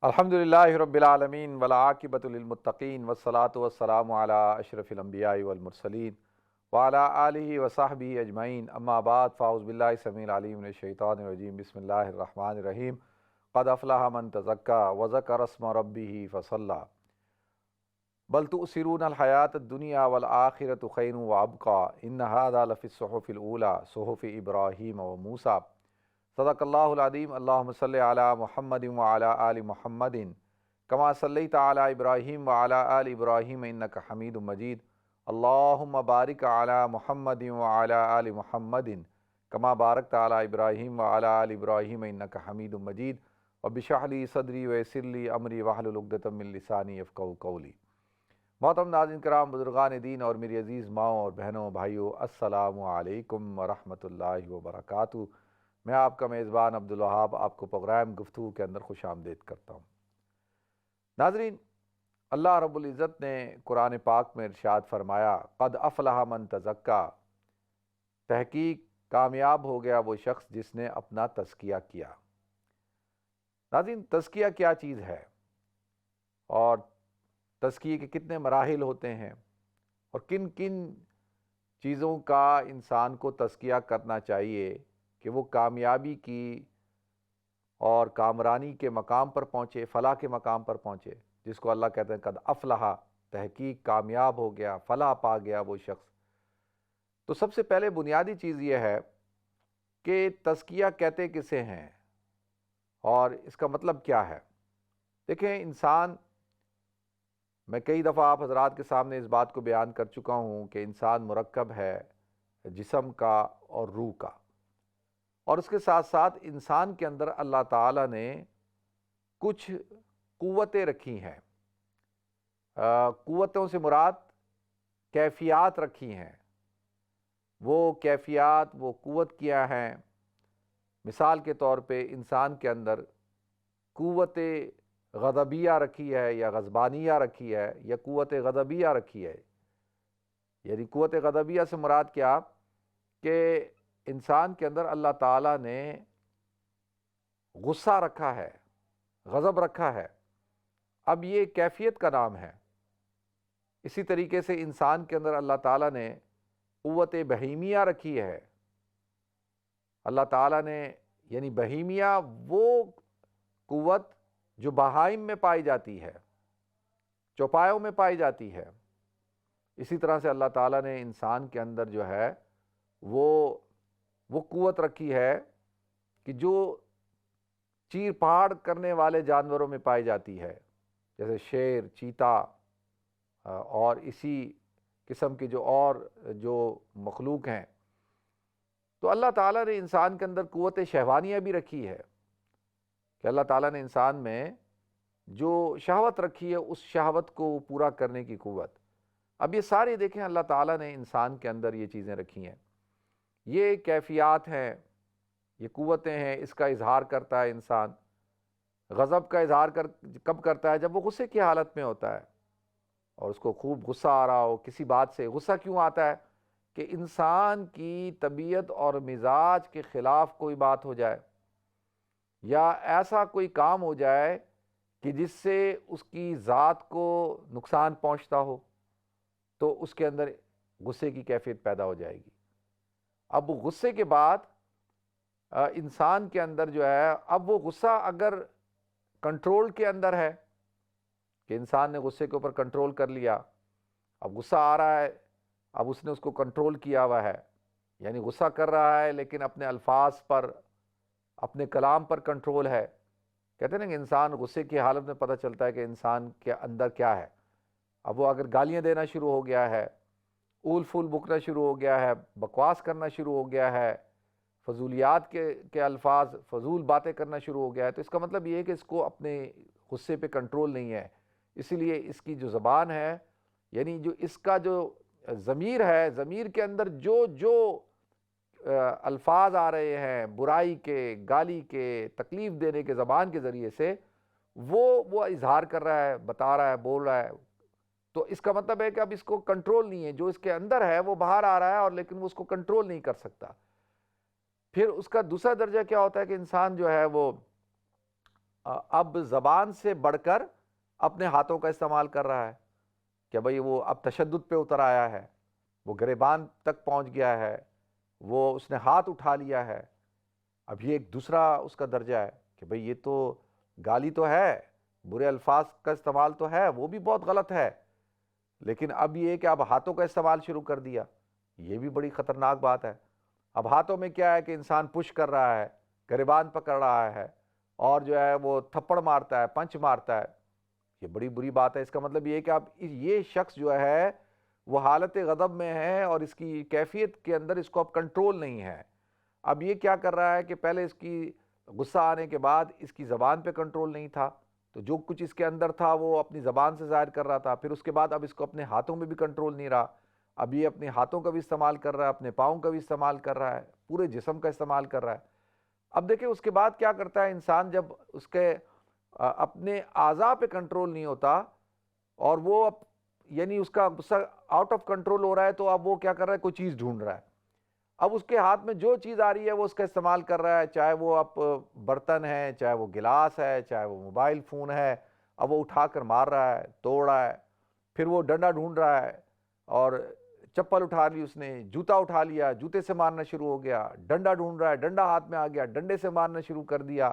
الحمدللہ رب العالمین والعاقبۃ للمتقین والصلاة والسلام علی اشرف الانبیاء والمرسلین وعلی آلہ وصحبہ اجمعین اما بعد فاعوذ باللہ السمیع العلیم من الشیطان الرجیم بسم اللہ الرحمن الرحیم قد افلح من تزکا وذکر اسم ربہ فصلی بل تؤثرون الحیاۃ الدنیا والآخرۃ خیر وابقی ان ھذا لفی الصحف الاولی صحف ابراہیم وموسیٰ صدق اللہ العظیم اللہم صلی علی محمد وعلی آل محمد کما صلیت علی ابراہیم وعلی آل ابراہیم انک حمید مجید اللہم بارک علی محمد وعلی آل محمد کما بارکت علی ابراہیم وعلی آل ابراہیم انک حمید مجید رب اشرح لی صدری ویسر لی امری واحلل عقدۃ من لسانی یفقہوا قولی۔ محترم ناظرین کرام، بزرگان دین اور میری عزیز ماؤں اور بہنوں بھائیوں، السلام علیکم ورحمۃ اللہ وبرکاتہ۔ میں آپ کا میزبان عبدالوہاب آپ کو پروگرام گفتگو کے اندر خوش آمدید کرتا ہوں۔ ناظرین، اللہ رب العزت نے قرآن پاک میں ارشاد فرمایا، قد افلح من تزکا، تحقیق کامیاب ہو گیا وہ شخص جس نے اپنا تزکیہ کیا۔ ناظرین، تزکیہ کیا چیز ہے اور تزکیے کے کتنے مراحل ہوتے ہیں اور کن کن چیزوں کا انسان کو تزکیہ کرنا چاہیے کہ وہ کامیابی کی اور کامرانی کے مقام پر پہنچے، فلاح کے مقام پر پہنچے، جس کو اللہ کہتے ہیں قد افلح، تحقیق کامیاب ہو گیا، فلاح پا گیا وہ شخص۔ تو سب سے پہلے بنیادی چیز یہ ہے کہ تزکیہ کہتے کسے ہیں اور اس کا مطلب کیا ہے۔ دیکھیں، انسان، میں کئی دفعہ آپ حضرات کے سامنے اس بات کو بیان کر چکا ہوں کہ انسان مرکب ہے جسم کا اور روح کا، اور اس کے ساتھ ساتھ انسان کے اندر اللہ تعالیٰ نے کچھ قوتیں رکھی ہیں۔ قوتوں سے مراد کیفیات رکھی ہیں۔ وہ کیفیات، وہ قوت کیا ہیں؟ مثال کے طور پہ انسان کے اندر قوت غضبیہ رکھی ہے یا غضبانیہ رکھی ہے یا قوت غضبیہ رکھی ہے۔ یعنی قوت غضبیہ سے مراد کیا کہ انسان کے اندر اللہ تعالیٰ نے غصہ رکھا ہے، غضب رکھا ہے۔ اب یہ کیفیت کا نام ہے۔ اسی طریقے سے انسان کے اندر اللہ تعالیٰ نے قوت بہیمیہ رکھی ہے۔ اللہ تعالیٰ نے، یعنی بہیمیہ وہ قوت جو بہائم میں پائی جاتی ہے، چوپایوں میں پائی جاتی ہے۔ اسی طرح سے اللہ تعالیٰ نے انسان کے اندر جو ہے وہ قوت رکھی ہے کہ جو چیر پھاڑ کرنے والے جانوروں میں پائی جاتی ہے، جیسے شیر، چیتا اور اسی قسم کی جو مخلوق ہیں۔ تو اللہ تعالیٰ نے انسان کے اندر قوت شہوانیہ بھی رکھی ہے کہ اللہ تعالیٰ نے انسان میں جو شہوت رکھی ہے اس شہوت کو پورا کرنے کی قوت۔ اب یہ ساری دیکھیں، اللہ تعالیٰ نے انسان کے اندر یہ چیزیں رکھی ہیں۔ یہ کیفیات ہیں، یہ قوتیں ہیں، اس کا اظہار کرتا ہے انسان۔ غضب کا اظہار کب کرتا ہے؟ جب وہ غصے کی حالت میں ہوتا ہے اور اس کو خوب غصہ آ رہا ہو کسی بات سے۔ غصہ کیوں آتا ہے؟ کہ انسان کی طبیعت اور مزاج کے خلاف کوئی بات ہو جائے یا ایسا کوئی کام ہو جائے کہ جس سے اس کی ذات کو نقصان پہنچتا ہو، تو اس کے اندر غصے کی کیفیت پیدا ہو جائے گی۔ اب غصے کے بعد انسان کے اندر جو ہے، اب وہ غصہ اگر کنٹرول کے اندر ہے کہ انسان نے غصے کے اوپر کنٹرول کر لیا، اب غصہ آ رہا ہے، اب اس نے اس کو کنٹرول کیا ہوا ہے، یعنی غصہ کر رہا ہے لیکن اپنے الفاظ پر، اپنے کلام پر کنٹرول ہے۔ کہتے ہیں نا کہ انسان غصے کی حالت میں پتہ چلتا ہے کہ انسان کے اندر کیا ہے۔ اب وہ اگر گالیاں دینا شروع ہو گیا ہے، اول پھول بکنا شروع ہو گیا ہے، بکواس کرنا شروع ہو گیا ہے، فضولیات کے الفاظ، فضول باتیں کرنا شروع ہو گیا ہے، تو اس کا مطلب یہ ہے کہ اس کو اپنے غصے پہ کنٹرول نہیں ہے۔ اسی لیے اس کی جو زبان ہے، یعنی جو اس کا جو ضمیر ہے، ضمیر کے اندر جو الفاظ آ رہے ہیں برائی کے، گالی کے، تکلیف دینے کے، زبان کے ذریعے سے وہ اظہار کر رہا ہے، بتا رہا ہے، بول رہا ہے، تو اس کا مطلب ہے کہ اب اس کو کنٹرول نہیں ہے۔ جو اس کے اندر ہے وہ باہر آ رہا ہے، اور لیکن وہ اس کو کنٹرول نہیں کر سکتا۔ پھر اس کا دوسرا درجہ کیا ہوتا ہے کہ انسان جو ہے وہ اب زبان سے بڑھ کر اپنے ہاتھوں کا استعمال کر رہا ہے کہ بھئی وہ اب تشدد پہ اتر آیا ہے، وہ گریبان تک پہنچ گیا ہے، وہ اس نے ہاتھ اٹھا لیا ہے۔ اب یہ ایک دوسرا اس کا درجہ ہے کہ بھئی یہ تو گالی تو ہے، برے الفاظ کا استعمال تو ہے، وہ بھی بہت غلط ہے، لیکن اب یہ کہ اب ہاتھوں کا استعمال شروع کر دیا، یہ بھی بڑی خطرناک بات ہے۔ اب ہاتھوں میں کیا ہے کہ انسان پش کر رہا ہے، گریبان پکڑ رہا ہے، اور جو ہے وہ تھپڑ مارتا ہے، پنچ مارتا ہے، یہ بڑی بری بات ہے۔ اس کا مطلب یہ ہے کہ اب یہ شخص جو ہے وہ حالت غضب میں ہے، اور اس کی کیفیت کے اندر اس کو اب کنٹرول نہیں ہے۔ اب یہ کیا کر رہا ہے کہ پہلے اس کی غصہ آنے کے بعد اس کی زبان پہ کنٹرول نہیں تھا، تو جو کچھ اس کے اندر تھا وہ اپنی زبان سے ظاہر کر رہا تھا، پھر اس کے بعد اب اس کو اپنے ہاتھوں میں بھی کنٹرول نہیں رہا، اب یہ اپنے ہاتھوں کا بھی استعمال کر رہا ہے، اپنے پاؤں کا بھی استعمال کر رہا ہے، پورے جسم کا استعمال کر رہا ہے۔ اب دیکھیں اس کے بعد کیا کرتا ہے انسان، جب اس کے اپنے اعضاء پہ کنٹرول نہیں ہوتا، اور وہ یعنی اس کا غصہ آؤٹ آف کنٹرول ہو رہا ہے، تو اب وہ کیا کر رہا ہے، کوئی چیز ڈھونڈ رہا ہے۔ اب اس کے ہاتھ میں جو چیز آ رہی ہے وہ اس کا استعمال کر رہا ہے، چاہے وہ اب برتن ہے، چاہے وہ گلاس ہے، چاہے وہ موبائل فون ہے، اب وہ اٹھا کر مار رہا ہے، توڑ رہا ہے۔ پھر وہ ڈنڈا ڈھونڈ رہا ہے، اور چپل اٹھا لی اس نے، جوتا اٹھا لیا، جوتے سے مارنا شروع ہو گیا، ڈنڈا ڈھونڈ رہا ہے، ڈنڈا ہاتھ میں آ گیا، ڈنڈے سے مارنا شروع کر دیا،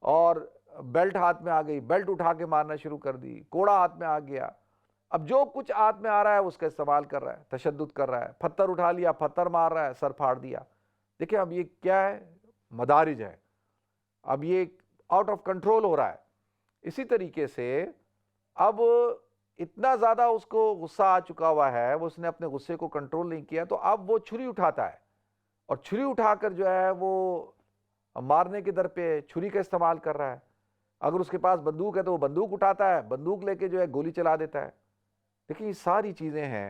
اور بیلٹ ہاتھ میں آ گئی، بیلٹ اٹھا کے مارنا شروع کر دی، کوڑا ہاتھ میں آ گیا۔ اب جو کچھ ہاتھ میں آ رہا ہے اس کا استعمال کر رہا ہے، تشدد کر رہا ہے، پتھر اٹھا لیا، پتھر مار رہا ہے، سر پھاڑ دیا۔ دیکھیں اب یہ کیا ہے، مدارج ہے، اب یہ آؤٹ آف کنٹرول ہو رہا ہے۔ اسی طریقے سے اب اتنا زیادہ اس کو غصہ آ چکا ہوا ہے، وہ اس نے اپنے غصے کو کنٹرول نہیں کیا، تو اب وہ چھری اٹھاتا ہے، اور چھری اٹھا کر جو ہے وہ مارنے کے در پہ چھری کا استعمال کر رہا ہے۔ اگر اس کے پاس بندوق ہے تو وہ بندوق اٹھاتا ہے، بندوق لے کے جو ہے گولی چلا دیتا ہے۔ دیکھیں یہ ساری چیزیں ہیں،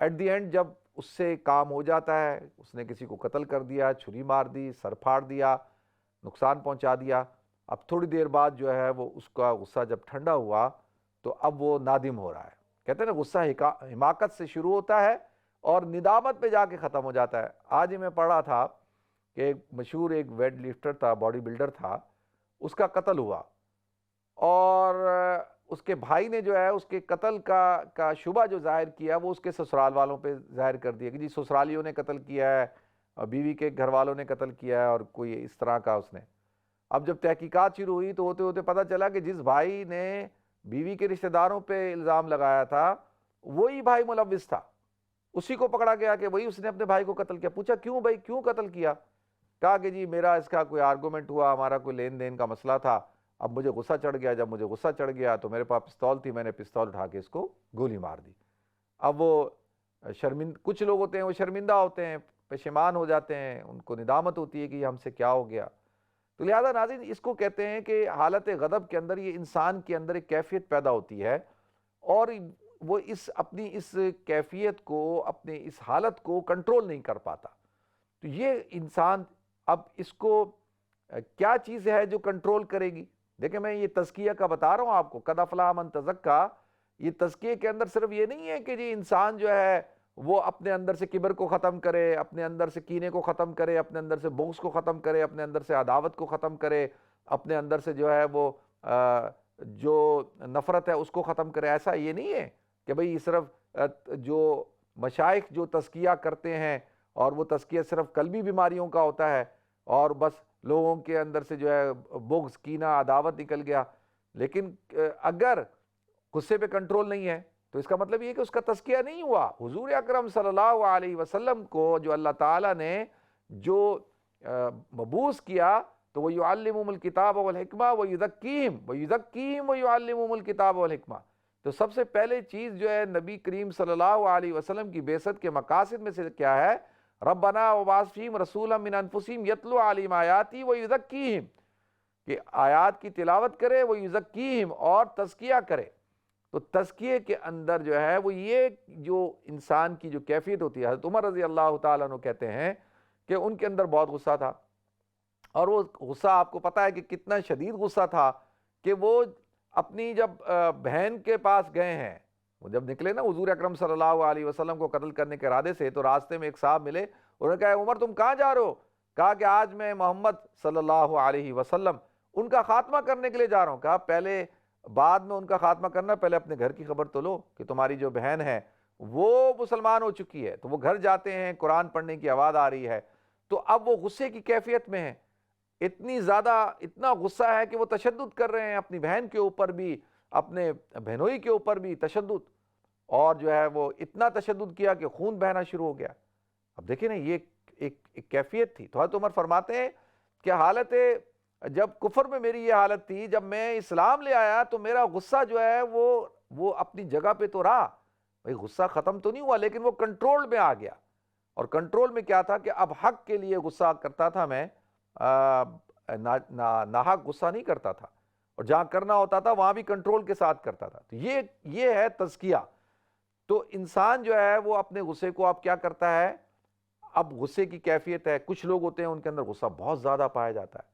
ایٹ دی اینڈ جب اس سے کام ہو جاتا ہے، اس نے کسی کو قتل کر دیا، چھری مار دی، سر پھاڑ دیا، نقصان پہنچا دیا، اب تھوڑی دیر بعد جو ہے وہ اس کا غصہ جب ٹھنڈا ہوا تو اب وہ نادم ہو رہا ہے۔ کہتے ہیں نا غصہ حماقت سے شروع ہوتا ہے اور ندامت پہ جا کے ختم ہو جاتا ہے۔ آج ہی میں پڑھ رہا تھا کہ ایک مشہور ایک ویٹ لفٹر تھا، باڈی بلڈر تھا، اس کا قتل ہوا، اور اس کے بھائی نے جو ہے اس کے قتل کا شبہ جو ظاہر کیا وہ اس کے سسرال والوں پہ ظاہر کر دیا کہ جی سسرالیوں نے قتل کیا ہے، اور بیوی کے گھر والوں نے قتل کیا ہے، اور کوئی اس طرح کا اس نے۔ اب جب تحقیقات شروع ہوئی تو ہوتے ہوتے پتہ چلا کہ جس بھائی نے بیوی کے رشتہ داروں پہ الزام لگایا تھا وہی بھائی ملوث تھا، اسی کو پکڑا گیا کہ وہی اس نے اپنے بھائی کو قتل کیا۔ پوچھا کیوں بھائی، کیوں قتل کیا؟ کہا کہ جی میرا اس کا کوئی آرگومنٹ ہوا، ہمارا کوئی لین دین کا مسئلہ تھا، اب مجھے غصہ چڑھ گیا، جب مجھے غصہ چڑھ گیا تو میرے پاس پستول تھی، میں نے پستول اٹھا کے اس کو گولی مار دی۔ اب وہ کچھ لوگ ہوتے ہیں وہ شرمندہ ہوتے ہیں، پشیمان ہو جاتے ہیں، ان کو ندامت ہوتی ہے کہ یہ ہم سے کیا ہو گیا۔ تو لہذا ناظرین اس کو کہتے ہیں کہ حالت غضب کے اندر یہ انسان کے اندر ایک کیفیت پیدا ہوتی ہے، اور وہ اپنی اس کیفیت کو، اپنے اس حالت کو کنٹرول نہیں کر پاتا۔ تو یہ انسان اب اس کو کیا چیز ہے جو کنٹرول کرے گی؟ دیکھیں میں یہ تزکیہ کا بتا رہا ہوں آپ کو، قد افلح من تزکا، یہ تزکیے کے اندر صرف یہ نہیں ہے کہ جی انسان جو ہے وہ اپنے اندر سے کبر کو ختم کرے، اپنے اندر سے کینے کو ختم کرے، اپنے اندر سے بغض کو ختم کرے، اپنے اندر سے عداوت کو ختم کرے، اپنے اندر سے جو ہے وہ جو نفرت ہے اس کو ختم کرے۔ ایسا یہ نہیں ہے کہ بھئی صرف جو مشائخ جو تزکیہ کرتے ہیں اور وہ تزکیہ صرف قلبی بیماریوں کا ہوتا ہے، اور بس لوگوں کے اندر سے جو ہے بغض، کینہ، عداوت نکل گیا، لیکن اگر غصے پہ کنٹرول نہیں ہے تو اس کا مطلب یہ ہے کہ اس کا تزکیہ نہیں ہوا۔ حضور اکرم صلی اللہ علیہ وسلم کو جو اللہ تعالیٰ نے جو مبعوث کیا تو وَيُعَلِّمُهُمُ الْكِتَابَ وَالْحِكْمَةَ وَيُزَكِّيهِمْ وَيُعَلِّمُهُمُ الْكِتَابَ وَالْحِكْمَةَ۔ تو سب سے پہلے چیز جو ہے نبی کریم صلی اللہ علیہ وسلم کی بعثت کے مقاصد میں سے کیا ہے؟ ربنا وبعث فیہم رسولا من انفسہم یتلو علیہم آیاتی ویزکیہم، کہ آیات کی تلاوت کرے، ویزکیہم، اور تزکیہ کرے۔ تو تزکیے کے اندر جو ہے وہ یہ جو انسان کی جو کیفیت ہوتی ہے، حضرت عمر رضی اللہ تعالیٰ عنہ کہتے ہیں کہ ان کے اندر بہت غصہ تھا، اور وہ غصہ آپ کو پتہ ہے کہ کتنا شدید غصہ تھا کہ وہ اپنی جب بہن کے پاس گئے ہیں، وہ جب نکلے نا حضور اکرم صلی اللہ علیہ وسلم کو قتل کرنے کے ارادے سے، تو راستے میں ایک صاحب ملے، انہوں نے کہا عمر تم کہاں جا رہے ہو؟ کہا کہ آج میں محمد صلی اللہ علیہ وسلم ان کا خاتمہ کرنے کے لیے جا رہا ہوں. کہا پہلے بعد میں ان کا خاتمہ کرنا، پہلے اپنے گھر کی خبر تو لو کہ تمہاری جو بہن ہے وہ مسلمان ہو چکی ہے. تو وہ گھر جاتے ہیں، قرآن پڑھنے کی آواز آ رہی ہے، تو اب وہ غصے کی کیفیت میں ہیں، اتنی زیادہ اتنا غصہ ہے کہ وہ تشدد کر رہے ہیں اپنی بہن کے اوپر بھی، اپنے بہنوئی کے اوپر بھی تشدد، اور جو ہے وہ اتنا تشدد کیا کہ خون بہنا شروع ہو گیا. اب دیکھیں نا، یہ ایک کیفیت تھی. تو حضرت عمر فرماتے ہیں کہ حالت جب کفر میں میری یہ حالت تھی، جب میں اسلام لے آیا تو میرا غصہ جو ہے وہ اپنی جگہ پہ تو رہا، بھئی غصہ ختم تو نہیں ہوا، لیکن وہ کنٹرول میں آ گیا. اور کنٹرول میں کیا تھا کہ اب حق کے لیے غصہ کرتا تھا میں، ناحق غصہ نہیں کرتا تھا، اور جہاں کرنا ہوتا تھا وہاں بھی کنٹرول کے ساتھ کرتا تھا. تو یہ ہے تزکیہ. تو انسان جو ہے وہ اپنے غصے کو اب کیا کرتا ہے، اب غصے کی کیفیت ہے. کچھ لوگ ہوتے ہیں ان کے اندر غصہ بہت زیادہ پایا جاتا ہے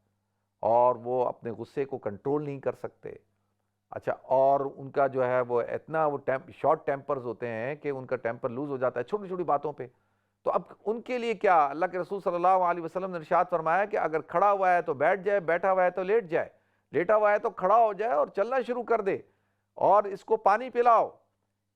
اور وہ اپنے غصے کو کنٹرول نہیں کر سکتے. اچھا، اور ان کا جو ہے وہ اتنا وہ شارٹ ٹیمپرز ہوتے ہیں کہ ان کا ٹیمپر لوز ہو جاتا ہے چھوٹی چھوٹی باتوں پہ. تو اب ان کے لیے کیا، اللہ کے رسول صلی اللہ علیہ وسلم نے ارشاد فرمایا کہ اگر کھڑا ہوا ہے تو بیٹھ جائے، بیٹھا ہوا ہے تو لیٹ جائے، لیٹا ہوا ہے تو کھڑا ہو جائے اور چلنا شروع کر دے، اور اس کو پانی پلاؤ.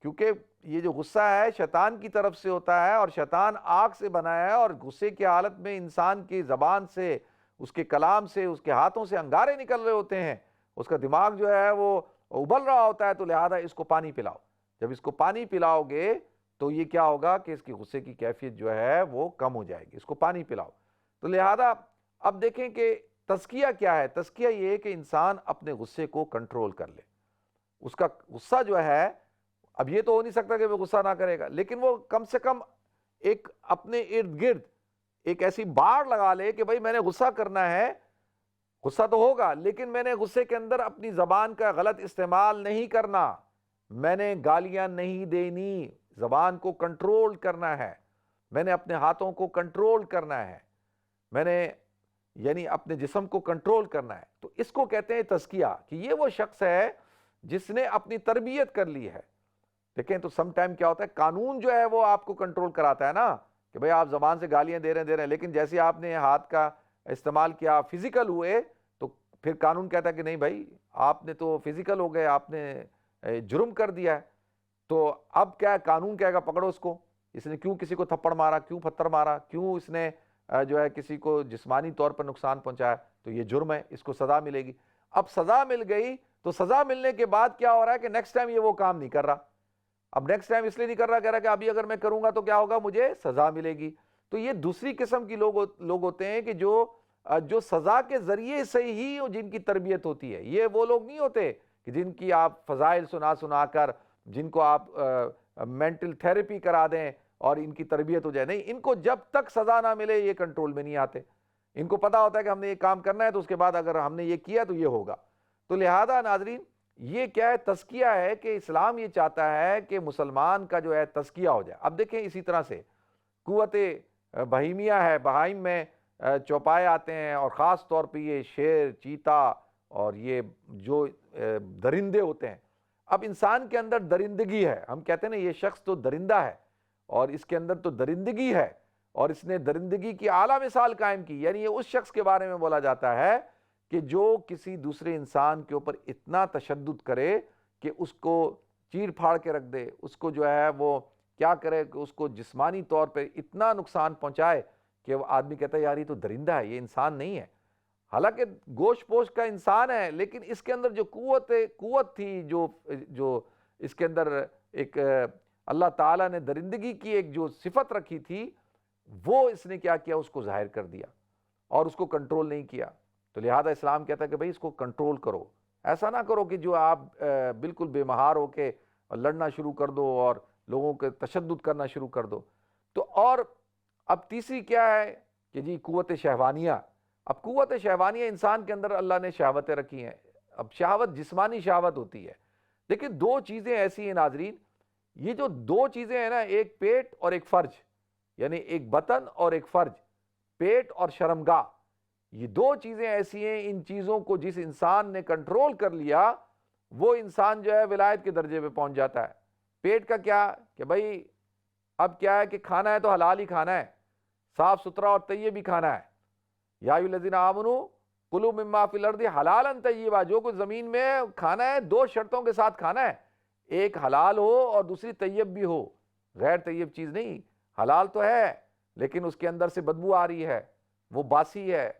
کیونکہ یہ جو غصہ ہے شیطان کی طرف سے ہوتا ہے، اور شیطان آگ سے بنایا ہے، اور غصے کی حالت میں انسان کی زبان سے، اس کے کلام سے، اس کے ہاتھوں سے انگارے نکل رہے ہوتے ہیں، اس کا دماغ جو ہے وہ ابل رہا ہوتا ہے. تو لہذا اس کو پانی پلاؤ. جب اس کو پانی پلاؤ گے تو یہ کیا ہوگا کہ اس کی غصے کی کیفیت جو ہے وہ کم ہو جائے گی. اس کو پانی پلاؤ. تو لہذا اب دیکھیں کہ تزکیہ کیا ہے. تزکیہ یہ ہے کہ انسان اپنے غصے کو کنٹرول کر لے. اس کا غصہ جو ہے، اب یہ تو ہو نہیں سکتا کہ وہ غصہ نہ کرے گا، لیکن وہ کم سے کم ایک اپنے ارد گرد ایک ایسی باڑ لگا لے کہ بھئی میں نے غصہ کرنا ہے. غصہ تو ہوگا، لیکن میں نے غصے کے اندر اپنی زبان کا غلط استعمال نہیں کرنا، میں نے گالیاں نہیں دینی، زبان کو کنٹرول کرنا ہے، میں نے اپنے ہاتھوں کو کنٹرول کرنا ہے، میں نے یعنی اپنے جسم کو کنٹرول کرنا ہے. تو اس کو کہتے ہیں تزکیہ، کہ یہ وہ شخص ہے جس نے اپنی تربیت کر لی ہے. دیکھیں تو سم ٹائم کیا ہوتا ہے، قانون جو ہے وہ آپ کو کنٹرول کراتا ہے نا، کہ بھئی آپ زبان سے گالیاں دے رہے ہیں، لیکن جیسے آپ نے ہاتھ کا استعمال کیا، فزیکل ہوئے، تو پھر قانون کہتا ہے کہ نہیں بھائی آپ نے تو فزیکل ہو گئے، آپ نے جرم کر دیا ہے. تو اب کیا ہے، قانون کہے گا پکڑو اس کو، اس نے کیوں کسی کو تھپڑ مارا، کیوں پتھر مارا، کیوں اس نے جو ہے کسی کو جسمانی طور پر نقصان پہنچایا، تو یہ جرم ہے، اس کو سزا ملے گی. اب سزا مل گئی تو سزا ملنے کے بعد کیا ہو رہا ہے کہ نیکسٹ ٹائم یہ وہ کام نہیں کر رہا. اب نیکسٹ ٹائم اس لیے نہیں کر رہا، کہہ رہا کہ ابھی اگر میں کروں گا تو کیا ہوگا، مجھے سزا ملے گی. تو یہ دوسری قسم کی لوگ ہوتے ہیں کہ جو سزا کے ذریعے سے ہی جن کی تربیت ہوتی ہے. یہ وہ لوگ نہیں ہوتے کہ جن کی آپ فضائل سنا کر، جن کو آپ مینٹل تھیراپی کرا دیں اور ان کی تربیت ہو جائے. نہیں، ان کو جب تک سزا نہ ملے یہ کنٹرول میں نہیں آتے. ان کو پتا ہوتا ہے کہ ہم نے یہ کام کرنا ہے تو اس کے بعد اگر ہم نے یہ کیا تو یہ ہوگا. تو لہذا ناظرین، یہ کیا ہے، تزکیہ ہے کہ اسلام یہ چاہتا ہے کہ مسلمان کا جو ہے تزکیہ ہو جائے. اب دیکھیں اسی طرح سے قوت بہیمیہ ہے، بہائم میں چوپائے آتے ہیں، اور خاص طور پہ یہ شیر، چیتا اور یہ جو درندے ہوتے ہیں. اب انسان کے اندر درندگی ہے، ہم کہتے ہیں نا یہ شخص تو درندہ ہے، اور اس کے اندر تو درندگی ہے، اور اس نے درندگی کی اعلیٰ مثال قائم کی. یعنی یہ اس شخص کے بارے میں بولا جاتا ہے کہ جو کسی دوسرے انسان کے اوپر اتنا تشدد کرے کہ اس کو چیر پھاڑ کے رکھ دے، اس کو جو ہے وہ کیا کرے کہ اس کو جسمانی طور پہ اتنا نقصان پہنچائے کہ وہ آدمی کہتا ہے یار یہ تو درندہ ہے، یہ انسان نہیں ہے. حالانکہ گوشت پوشت کا انسان ہے، لیکن اس کے اندر جو قوت تھی، جو اس کے اندر ایک اللہ تعالیٰ نے درندگی کی ایک جو صفت رکھی تھی، وہ اس نے کیا کیا، اس کو ظاہر کر دیا اور اس کو کنٹرول نہیں کیا. تو لہذا اسلام کہتا ہے کہ بھئی اس کو کنٹرول کرو. ایسا نہ کرو کہ جو آپ بالکل بے مہار ہو کے لڑنا شروع کر دو اور لوگوں کے تشدد کرنا شروع کر دو. تو اور اب تیسری کیا ہے کہ جی قوت شہوانیہ. اب قوت شہوانیہ انسان کے اندر اللہ نے شہوتیں رکھی ہیں. اب شہوت جسمانی شہوت ہوتی ہے. لیکن دو چیزیں ایسی ہیں ناظرین، یہ جو دو چیزیں ہیں نا، ایک پیٹ اور ایک فرج، یعنی ایک بطن اور ایک فرج، پیٹ اور شرمگاہ، یہ دو چیزیں ایسی ہیں، ان چیزوں کو جس انسان نے کنٹرول کر لیا وہ انسان جو ہے ولایت کے درجے پہ پہنچ جاتا ہے. پیٹ کا کیا کہ بھئی اب کیا ہے کہ کھانا ہے تو حلال ہی کھانا ہے، صاف ستھرا اور طیب بھی کھانا ہے. یا ایھا الذین آمنوا کلوا مما فی الارض حلالا طیبا، جو کچھ زمین میں کھانا ہے 2 شرطوں کے ساتھ کھانا ہے، ایک حلال ہو اور دوسری طیب بھی ہو، غیر طیب چیز نہیں۔ حلال تو ہے لیکن اس کے اندر سے بدبو آ رہی ہے، وہ باسی ہے،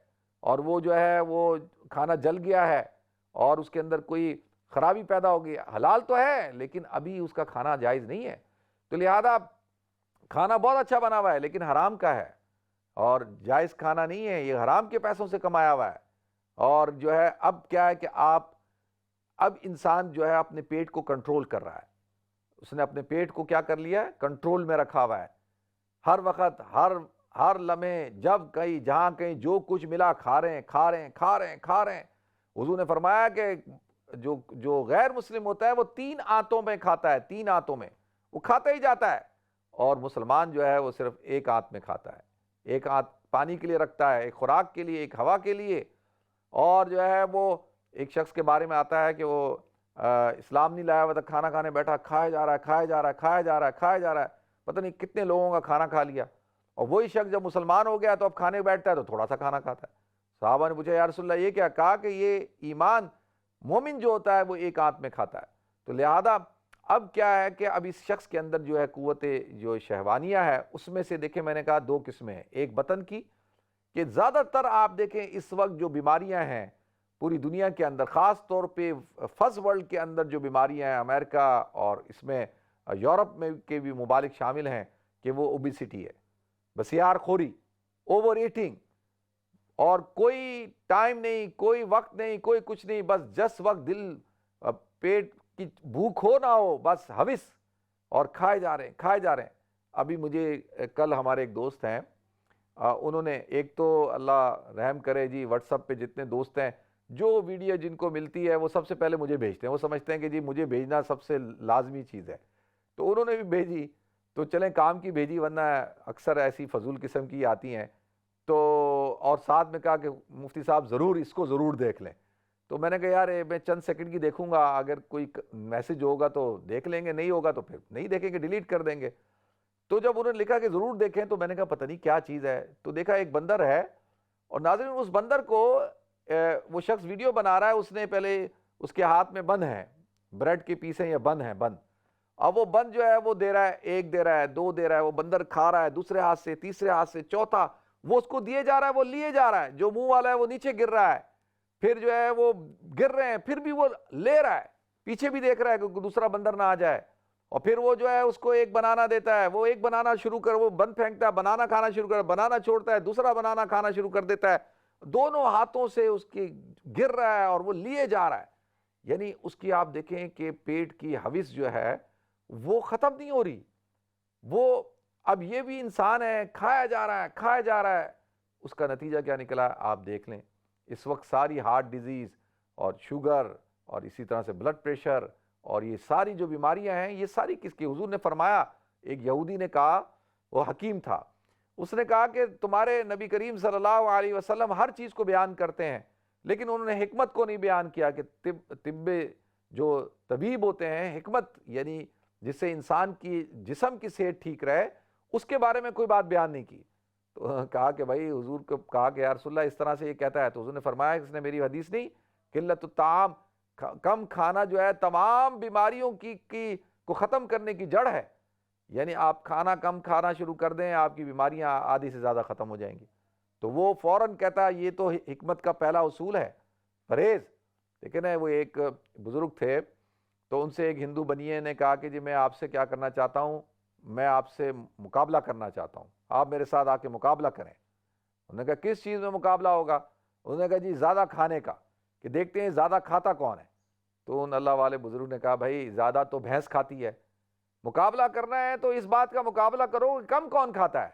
اور وہ جو ہے وہ کھانا جل گیا ہے اور اس کے اندر کوئی خرابی پیدا ہو گئی۔ حلال تو ہے لیکن ابھی اس کا کھانا جائز نہیں ہے، تو لہذا کھانا بہت اچھا بنا ہوا ہے لیکن حرام کا ہے اور جائز کھانا نہیں ہے، یہ حرام کے پیسوں سے کمایا ہوا ہے۔ اور جو ہے اب کیا ہے کہ اب انسان جو ہے اپنے پیٹ کو کنٹرول کر رہا ہے، اس نے اپنے پیٹ کو کیا کر لیا ہے، کنٹرول میں رکھا ہوا ہے۔ ہر وقت ہر لمحے جب کہیں جہاں کہیں جو کچھ ملا کھا رہے ہیں۔ حضور نے فرمایا کہ جو غیر مسلم ہوتا ہے وہ 3 آنتوں میں کھاتا ہے، 3 آنتوں میں وہ کھاتا ہی جاتا ہے، اور مسلمان جو ہے وہ صرف 1 آنت میں کھاتا ہے، 1 آنت پانی کے لیے رکھتا ہے، ایک خوراک کے لیے، ایک ہوا کے لیے۔ اور جو ہے وہ ایک شخص کے بارے میں آتا ہے کہ وہ اسلام نہیں لایا ہوا تھا، کھانا کھانے بیٹھا، کھایا جا رہا ہے، پتہ نہیں کتنے لوگوں کا کھانا کھا لیا، اور وہی شخص جب مسلمان ہو گیا تو اب کھانے بیٹھتا ہے تو تھوڑا سا کھانا کھاتا ہے۔ صحابہ نے پوچھا یا رسول اللہ یہ کیا؟ کہا کہ یہ ایمان، مومن جو ہوتا ہے وہ 1 آنت میں کھاتا ہے۔ تو لہذا اب کیا ہے کہ اب اس شخص کے اندر جو ہے قوت جو شہوانیہ ہے، اس میں سے دیکھیں میں نے کہا 2 قسمیں ہیں، ایک بطن کی، کہ زیادہ تر آپ دیکھیں اس وقت جو بیماریاں ہیں پوری دنیا کے اندر، خاص طور پہ فرسٹ ورلڈ کے اندر جو بیماریاں ہیں، امریکہ اور اس میں یورپ میں کے بھی ممالک شامل ہیں، کہ وہ اوبیسٹی ہے، بسیار خوری، اوور ایٹنگ، اور کوئی ٹائم نہیں، کوئی وقت نہیں، کوئی کچھ نہیں، بس جس وقت دل پیٹ کی بھوک ہو نہ ہو بس ہوس، اور کھائے جا رہے ہیں۔ ابھی مجھے کل ہمارے ایک دوست ہیں، انہوں نے ایک تو اللہ رحم کرے جی، واٹس ایپ پہ جتنے دوست ہیں جو ویڈیو جن کو ملتی ہے وہ سب سے پہلے مجھے بھیجتے ہیں، وہ سمجھتے ہیں کہ جی مجھے بھیجنا سب سے لازمی چیز ہے، تو انہوں نے بھی بھیجی، تو چلیں کام کی بھیجی، ورنہ اکثر ایسی فضول قسم کی آتی ہیں، تو اور ساتھ میں کہا کہ مفتی صاحب ضرور اس کو ضرور دیکھ لیں۔ تو میں نے کہا یار میں چند سیکنڈ کی دیکھوں گا، اگر کوئی میسج ہوگا تو دیکھ لیں گے، نہیں ہوگا تو پھر نہیں دیکھیں گے، ڈیلیٹ کر دیں گے۔ تو جب انہوں نے لکھا کہ ضرور دیکھیں تو میں نے کہا پتہ نہیں کیا چیز ہے، تو دیکھا ایک بندر ہے، اور ناظرین اس بندر کو وہ شخص ویڈیو بنا رہا ہے، اس نے پہلے اس کے ہاتھ میں بن ہے، بریڈ کے پیس ہیں یا بن ہے، بن، اب وہ بن جو ہے وہ دے رہا ہے، 1 دے رہا ہے، 2 دے رہا ہے، وہ بندر کھا رہا ہے دوسرے ہاتھ سے، تیسرے ہاتھ سے، چوتھا وہ اس کو دیے جا رہا ہے، وہ لیے جا رہا ہے، جو منہ والا ہے وہ نیچے گر رہا ہے، پھر جو ہے وہ گر رہے ہیں، پھر بھی وہ لے رہا ہے، پیچھے بھی دیکھ رہا ہے کہ دوسرا بندر نہ آ جائے، اور پھر وہ جو ہے اس کو 1 بنانا دیتا ہے، وہ 1 بنانا شروع کر، وہ بند پھینکتا ہے، بنانا کھانا شروع کر، بنانا چھوڑتا ہے، دوسرا بنانا کھانا شروع کر دیتا ہے، دونوں ہاتھوں سے اس کی گر رہا ہے اور وہ لیے جا رہا ہے۔ یعنی اس کی آپ دیکھیں کہ پیٹ کی ہوس جو ہے وہ ختم نہیں ہو رہی، وہ اب یہ بھی انسان ہے، کھایا جا رہا ہے، اس کا نتیجہ کیا نکلا آپ دیکھ لیں۔ اس وقت ساری ہارٹ ڈیزیز اور شوگر اور اسی طرح سے بلڈ پریشر اور یہ ساری جو بیماریاں ہیں، یہ ساری کس کی؟ حضور نے فرمایا، ایک یہودی نے کہا، وہ حکیم تھا، اس نے کہا کہ تمہارے نبی کریم صلی اللہ علیہ وسلم ہر چیز کو بیان کرتے ہیں، لیکن انہوں نے حکمت کو نہیں بیان کیا، کہ طب جو طبیب ہوتے ہیں، حکمت یعنی جس سے انسان کی جسم کی صحت ٹھیک رہے، اس کے بارے میں کوئی بات بیان نہیں کی۔ تو کہا کہ بھائی حضور کو کہا کہ یا رسول اللہ اس طرح سے یہ کہتا ہے، تو حضور نے فرمایا کہ اس نے میری حدیث نہیں، قلت الطعام، کم کھانا جو ہے تمام بیماریوں کی کو ختم کرنے کی جڑ ہے، یعنی آپ کھانا کم کھانا شروع کر دیں، آپ کی بیماریاں آدھی سے زیادہ ختم ہو جائیں گی۔ تو وہ فوراً کہتا ہے یہ تو حکمت کا پہلا اصول ہے، پرہیز۔ لیکن وہ ایک بزرگ تھے، تو ان سے ایک ہندو بنیے نے کہا کہ جی میں آپ سے کیا کرنا چاہتا ہوں، میں آپ سے مقابلہ کرنا چاہتا ہوں، آپ میرے ساتھ آ کے مقابلہ کریں۔ انہوں نے کہا کس چیز میں مقابلہ ہوگا؟ انہوں نے کہا جی زیادہ کھانے کا، کہ دیکھتے ہیں زیادہ کھاتا کون ہے۔ تو ان اللہ والے بزرگ نے کہا بھائی زیادہ تو بھینس کھاتی ہے، مقابلہ کرنا ہے تو اس بات کا مقابلہ کرو کہ کم کون کھاتا ہے،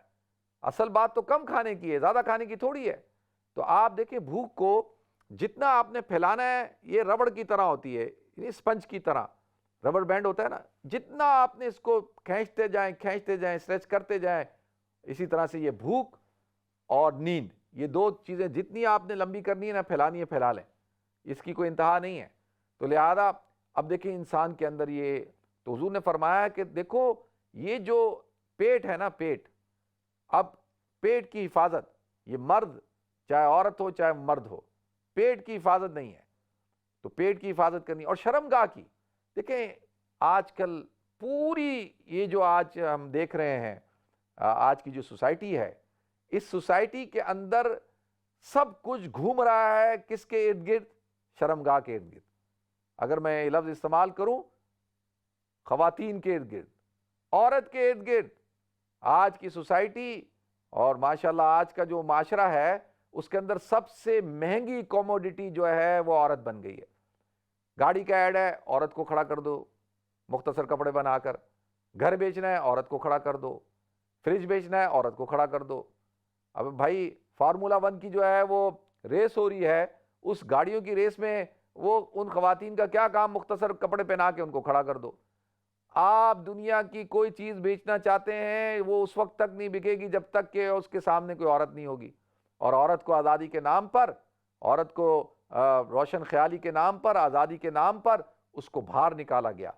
اصل بات تو کم کھانے کی ہے، زیادہ کھانے کی تھوڑی ہے۔ تو آپ دیکھیں بھوک کو جتنا آپ نے پھیلانا ہے، یہ ربڑ کی طرح ہوتی ہے، یعنی اسپنج کی طرح، ربڑ بینڈ ہوتا ہے نا، جتنا آپ نے اس کو کھینچتے جائیں اسٹریچ کرتے جائیں، اسی طرح سے یہ بھوک اور نیند، یہ 2 چیزیں جتنی آپ نے لمبی کرنی ہے نا، پھیلانی ہے پھیلا لیں، اس کی کوئی انتہا نہیں ہے۔ تو لہذا اب دیکھیں انسان کے اندر یہ، تو حضور نے فرمایا کہ دیکھو یہ جو پیٹ ہے نا، پیٹ، اب پیٹ کی حفاظت، یہ مرد چاہے عورت ہو چاہے مرد ہو، پیٹ کی حفاظت نہیں ہے تو پیٹ کی حفاظت کرنی. اور شرمگاہ کی دیکھیں آج کل پوری یہ جو آج ہم دیکھ رہے ہیں آج کی جو سوسائٹی ہے, اس سوسائٹی کے اندر سب کچھ گھوم رہا ہے کس کے ارد گرد؟ شرمگاہ کے ارد گرد. اگر میں یہ لفظ استعمال کروں, خواتین کے ارد گرد, عورت کے ارد گرد. آج کی سوسائٹی اور ماشاءاللہ آج کا جو معاشرہ ہے اس کے اندر سب سے مہنگی کوموڈیٹی جو ہے وہ عورت بن گئی ہے. گاڑی کا ایڈ ہے, عورت کو کھڑا کر دو مختصر کپڑے بنا کر. گھر بیچنا ہے, عورت کو کھڑا کر دو. فریج بیچنا ہے, عورت کو کھڑا کر دو. اب بھائی فارمولا 1 کی جو ہے وہ ریس ہو رہی ہے, اس گاڑیوں کی ریس میں وہ ان خواتین کا کیا کام, مختصر کپڑے پہنا کے ان کو کھڑا کر دو. آپ دنیا کی کوئی چیز بیچنا چاہتے ہیں وہ اس وقت تک نہیں بکے گی جب تک کہ اس کے سامنے کوئی عورت نہیں ہوگی. اور عورت کو آزادی کے نام پر, عورت کو روشن خیالی کے نام پر, آزادی کے نام پر اس کو باہر نکالا گیا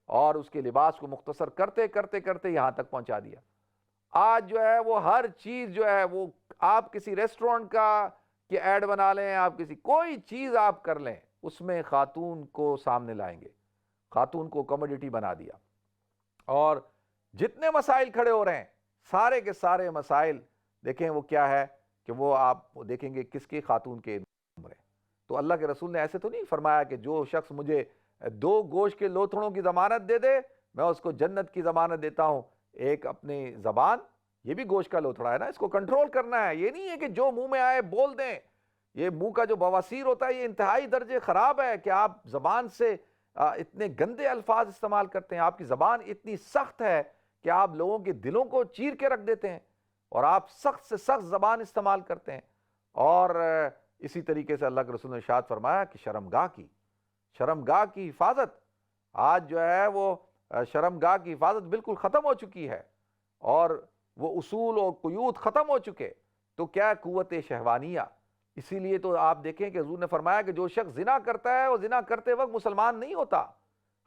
اور اس کے لباس کو مختصر کرتے کرتے کرتے یہاں تک پہنچا دیا. آج جو ہے وہ ہر چیز جو ہے وہ آپ کسی ریسٹورنٹ کا کہ ایڈ بنا لیں, آپ کسی کوئی چیز آپ کر لیں, اس میں خاتون کو سامنے لائیں گے. خاتون کو کموڈیٹی بنا دیا. اور جتنے مسائل کھڑے ہو رہے ہیں سارے کے سارے مسائل دیکھیں وہ کیا ہے کہ وہ آپ دیکھیں گے کس کی, خاتون کے عمر ہے. تو اللہ کے رسول نے ایسے تو نہیں فرمایا کہ جو شخص مجھے 2 گوشت کے لوتھڑوں کی ضمانت دے دے میں اس کو جنت کی ضمانت دیتا ہوں. ایک اپنی زبان, یہ بھی گوشت کا لوتھڑا ہے نا, اس کو کنٹرول کرنا ہے. یہ نہیں ہے کہ جو منہ میں آئے بول دیں. یہ منہ کا جو بواسیر ہوتا ہے یہ انتہائی درجے خراب ہے کہ آپ زبان سے اتنے گندے الفاظ استعمال کرتے ہیں. آپ کی زبان اتنی سخت ہے کہ آپ لوگوں کے دلوں کو چیر کے رکھ دیتے ہیں اور آپ سخت سے سخت زبان استعمال کرتے ہیں. اور اسی طریقے سے اللہ کے رسول نے ارشاد فرمایا کہ شرمگاہ کی حفاظت, آج جو ہے وہ شرمگاہ کی حفاظت بالکل ختم ہو چکی ہے اور وہ اصول و قیود ختم ہو چکے. تو کیا قوت شہوانیہ. اسی لیے تو آپ دیکھیں کہ حضور نے فرمایا کہ جو شخص زنا کرتا ہے وہ زنا کرتے وقت مسلمان نہیں ہوتا.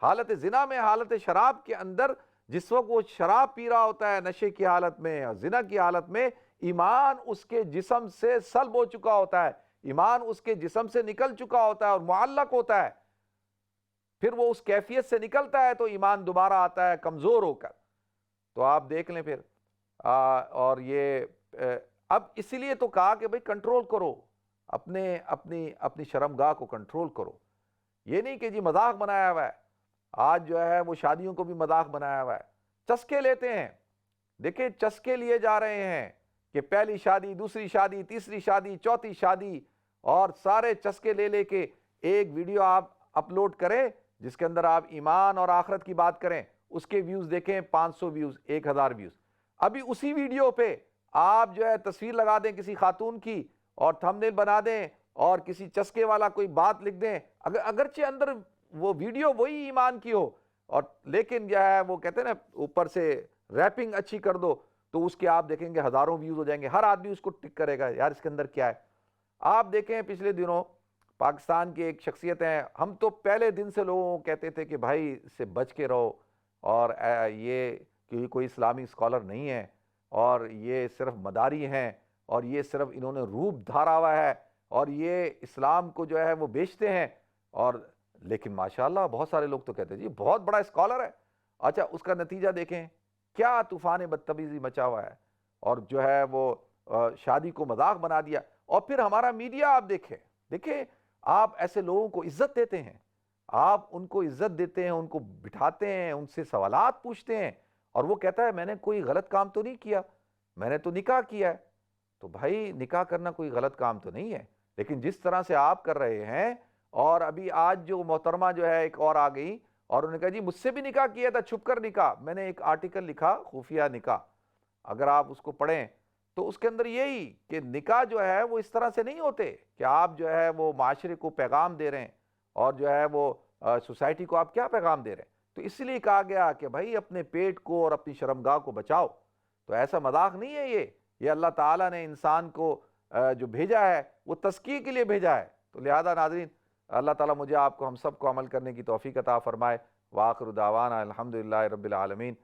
حالت زنا میں, حالت شراب کے اندر, جس وقت وہ شراب پی رہا ہوتا ہے نشے کی حالت میں, زنا کی حالت میں, ایمان اس کے جسم سے سلب ہو چکا ہوتا ہے, ایمان اس کے جسم سے نکل چکا ہوتا ہے اور معلق ہوتا ہے. پھر وہ اس کیفیت سے نکلتا ہے تو ایمان دوبارہ آتا ہے کمزور ہو کر. تو آپ دیکھ لیں پھر اور یہ اب اسی لیے تو کہا کہ بھئی کنٹرول کرو اپنی شرمگاہ کو کنٹرول کرو. یہ نہیں کہ جی مذاق بنایا ہوا ہے. آج جو ہے وہ شادیوں کو بھی مذاق بنایا ہوا ہے. چسکے لیتے ہیں, دیکھیں چسکے لیے جا رہے ہیں کہ پہلی شادی, دوسری شادی, تیسری شادی, چوتھی شادی, اور سارے چسکے لے لے کے ایک ویڈیو آپ اپلوڈ کریں جس کے اندر آپ ایمان اور آخرت کی بات کریں, اس کے ویوز دیکھیں 500 ویوز, 1000 ویوز. ابھی اسی ویڈیو پہ آپ جو ہے تصویر لگا دیں کسی خاتون کی اور تھمبنیل بنا دیں اور کسی چسکے والا کوئی بات لکھ دیں, اگرچہ اندر وہ ویڈیو وہی ایمان کی ہو, اور لیکن جو ہے وہ کہتے ہیں نا اوپر سے ریپنگ اچھی کر دو, تو اس کے آپ دیکھیں گے ہزاروں ویوز ہو جائیں گے. ہر آدمی اس کو ٹک کرے گا یار اس کے اندر کیا ہے. آپ دیکھیں پچھلے دنوں پاکستان کی ایک شخصیت ہیں, ہم تو پہلے دن سے لوگوں کو کہتے تھے کہ بھائی اس سے بچ کے رہو, اور یہ کہ کوئی اسلامی اسکالر نہیں ہے اور یہ صرف مداری ہیں اور یہ صرف انہوں نے روپ دھارا ہوا ہے اور یہ اسلام کو جو ہے وہ بیچتے ہیں. اور لیکن ماشاءاللہ بہت سارے لوگ تو کہتے ہیں جی بہت بڑا اسکالر ہے. اچھا اس کا نتیجہ دیکھیں کیا طوفان بدتمیزی مچا ہوا ہے, اور جو ہے وہ شادی کو مذاق بنا دیا. اور پھر ہمارا میڈیا آپ دیکھیں آپ ایسے لوگوں کو عزت دیتے ہیں, آپ ان کو عزت دیتے ہیں, ان کو بٹھاتے ہیں, ان سے سوالات پوچھتے ہیں, اور وہ کہتا ہے میں نے کوئی غلط کام تو نہیں کیا, میں نے تو نکاح کیا ہے. تو بھائی نکاح کرنا کوئی غلط کام تو نہیں ہے, لیکن جس طرح سے آپ کر رہے ہیں. اور ابھی آج جو محترمہ جو ہے ایک اور آ گئی اور انہوں نے کہا جی مجھ سے بھی نکاح کیا تھا, چھپ کر نکاح. میں نے ایک آرٹیکل لکھا خفیہ نکاح, اگر آپ اس کو پڑھیں تو اس کے اندر یہی کہ نکاح جو ہے وہ اس طرح سے نہیں ہوتے کہ آپ جو ہے وہ معاشرے کو پیغام دے رہے ہیں اور جو ہے وہ سوسائٹی کو آپ کیا پیغام دے رہے ہیں. تو اس لیے کہا گیا کہ بھائی اپنے پیٹ کو اور اپنی شرمگاہ کو بچاؤ. تو ایسا مذاق نہیں ہے یہ اللہ تعالیٰ نے انسان کو جو بھیجا ہے وہ تزکیے کے لیے بھیجا ہے. تو لہذا ناظرین اللہ تعالیٰ مجھے آپ کو ہم سب کو عمل کرنے کی توفیق عطا فرمائے. وآخر دعوانا الحمدللہ رب العالمین.